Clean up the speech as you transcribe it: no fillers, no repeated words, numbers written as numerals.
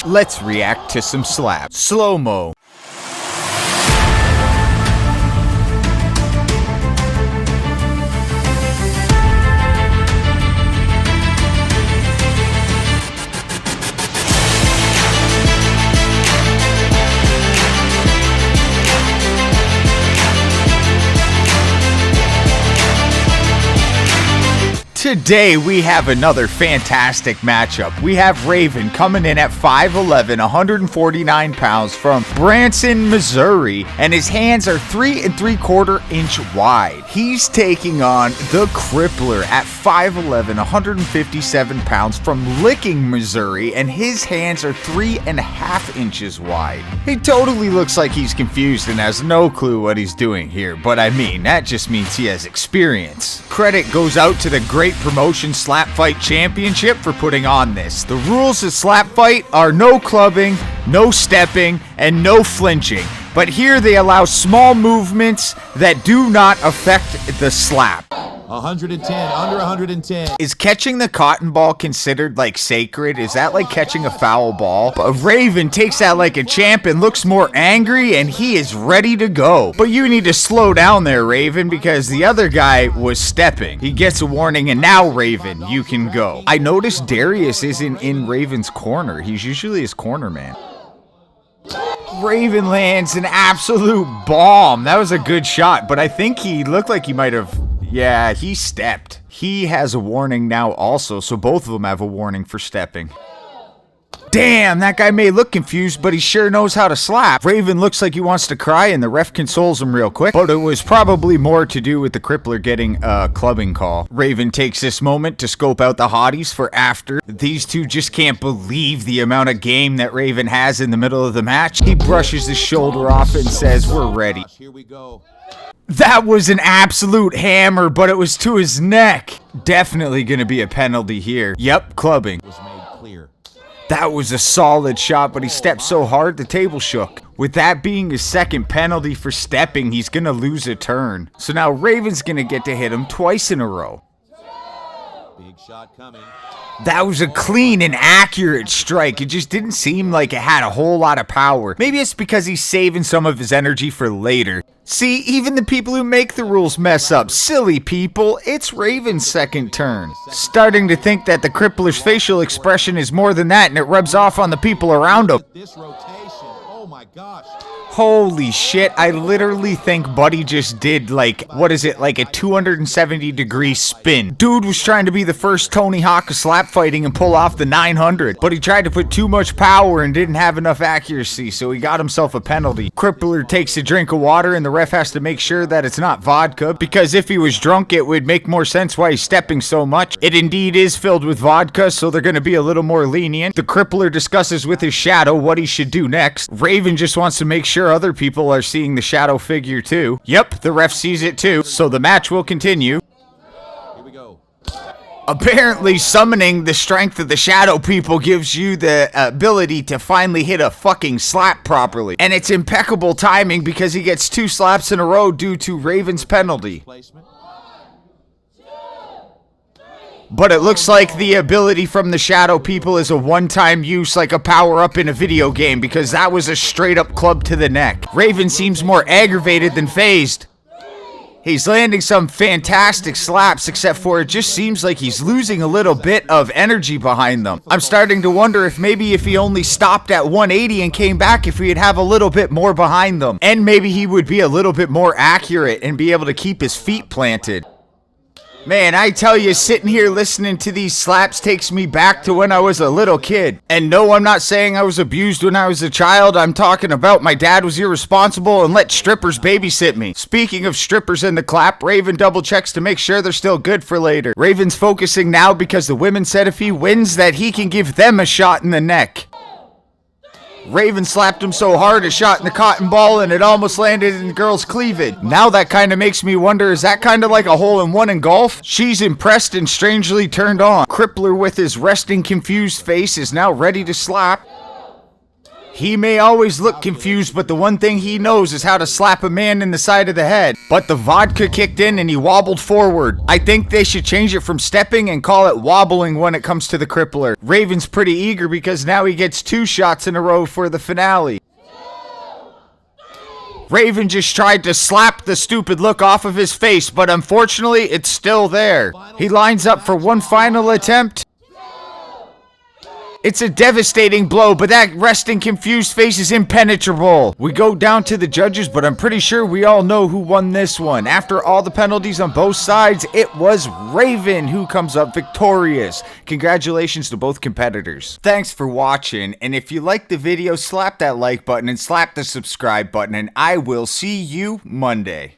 let's react to some slaps. Slow-mo. Today we have another fantastic matchup. We have Raven coming in at 5'11", 149 pounds from Branson, Missouri, and his hands are 3 3/4 inch wide. He's taking on The Crippler at 5'11", 157 pounds from Licking, Missouri, and his hands are 3.5 inches wide. He totally looks like he's confused and has no clue what he's doing here, but I mean, that just means he has experience. Credit goes out to the great promotion SlapFight Championship for putting on this. The rules of SlapFight are no clubbing, no stepping, and no flinching. But here they allow small movements that do not affect the slap. 110, under 110. Is catching the cotton ball considered like sacred? Is that like catching a foul ball? But Raven takes that like a champ and looks more angry, and he is ready to go. But you need to slow down there, Raven, because the other guy was stepping. He gets a warning, and now Raven, you can go. I noticed Darius isn't in Raven's corner. He's usually his corner man. Raven lands an absolute bomb. That was a good shot, but I think he looked like he might have... Yeah, he stepped. He has a warning now also, so both of them have a warning for stepping. Damn, that guy may look confused, but he sure knows how to slap. Raven looks like he wants to cry, and the ref consoles him real quick, but it was probably more to do with the Crippler getting a clubbing call. Raven takes this moment to scope out the hotties for after. These two just can't believe the amount of game that Raven has in the middle of the match. He brushes his shoulder off and says, "We're ready." Here we go. That was an absolute hammer, but it was to his neck. Definitely gonna be a penalty here. Yep, clubbing. Was made clear. That was a solid shot, but he stepped so hard the table shook. With that being his second penalty for stepping, he's gonna lose a turn. So now Raven's gonna get to hit him twice in a row. Big shot coming. That was a clean and accurate strike. It just didn't seem like it had a whole lot of power. Maybe it's because he's saving some of his energy for later. See, even the people who make the rules mess up. Silly people, it's Raven's second turn. Starting to think that the Crippler's facial expression is more than that, and it rubs off on the people around him. This rotation, oh my gosh. Holy shit, I literally think Buddy just did like, what is it, like a 270-degree spin. Dude was trying to be the first Tony Hawk of slap fighting and pull off the 900, but he tried to put too much power and didn't have enough accuracy, so he got himself a penalty. Crippler takes a drink of water, and the ref has to make sure that it's not vodka, because if he was drunk, it would make more sense why he's stepping so much. It indeed is filled with vodka, so they're gonna be a little more lenient. The Crippler discusses with his shadow what he should do next. Raven just wants to make sure other people are seeing the shadow figure too. Yep, the ref sees it too, so the match will continue. Here we go. Apparently, summoning the strength of the shadow people gives you the ability to finally hit a fucking slap properly. And it's impeccable timing because he gets 2 slaps in a row due to Raven's penalty. Placement. But it looks like the ability from the shadow people is a one-time use, like a power-up in a video game, because that was a straight-up club to the neck. Raven seems more aggravated than phased. He's landing some fantastic slaps, except for it just seems like he's losing a little bit of energy behind them. I'm starting to wonder if maybe if he only stopped at 180 and came back, if he'd have a little bit more behind them. And maybe he would be a little bit more accurate and be able to keep his feet planted. Man, I tell you, sitting here listening to these slaps takes me back to when I was a little kid. And no, I'm not saying I was abused when I was a child. I'm talking about my dad was irresponsible and let strippers babysit me. Speaking of strippers in the clap, Raven double checks to make sure they're still good for later. Raven's focusing now because the women said if he wins that he can give them a shot in the neck. Raven slapped him so hard it shot in the cotton ball and it almost landed in the girl's cleavage. Now that kind of makes me wonder, is that kind of like a hole-in-one in golf? She's impressed and strangely turned on. Crippler with his resting confused face is now ready to slap. He may always look confused, but the one thing he knows is how to slap a man in the side of the head. But the vodka kicked in and he wobbled forward. I think they should change it from stepping and call it wobbling when it comes to the Crippler. Raven's pretty eager because now he gets 2 shots in a row for the finale. Raven just tried to slap the stupid look off of his face, but unfortunately, it's still there. He lines up for one final attempt. It's a devastating blow, but that resting confused face is impenetrable. We go down to the judges, but I'm pretty sure we all know who won this one. After all the penalties on both sides, it was Raven who comes up victorious. Congratulations to both competitors. Thanks for watching, and if you liked the video, slap that like button and slap the subscribe button, and I will see you Monday.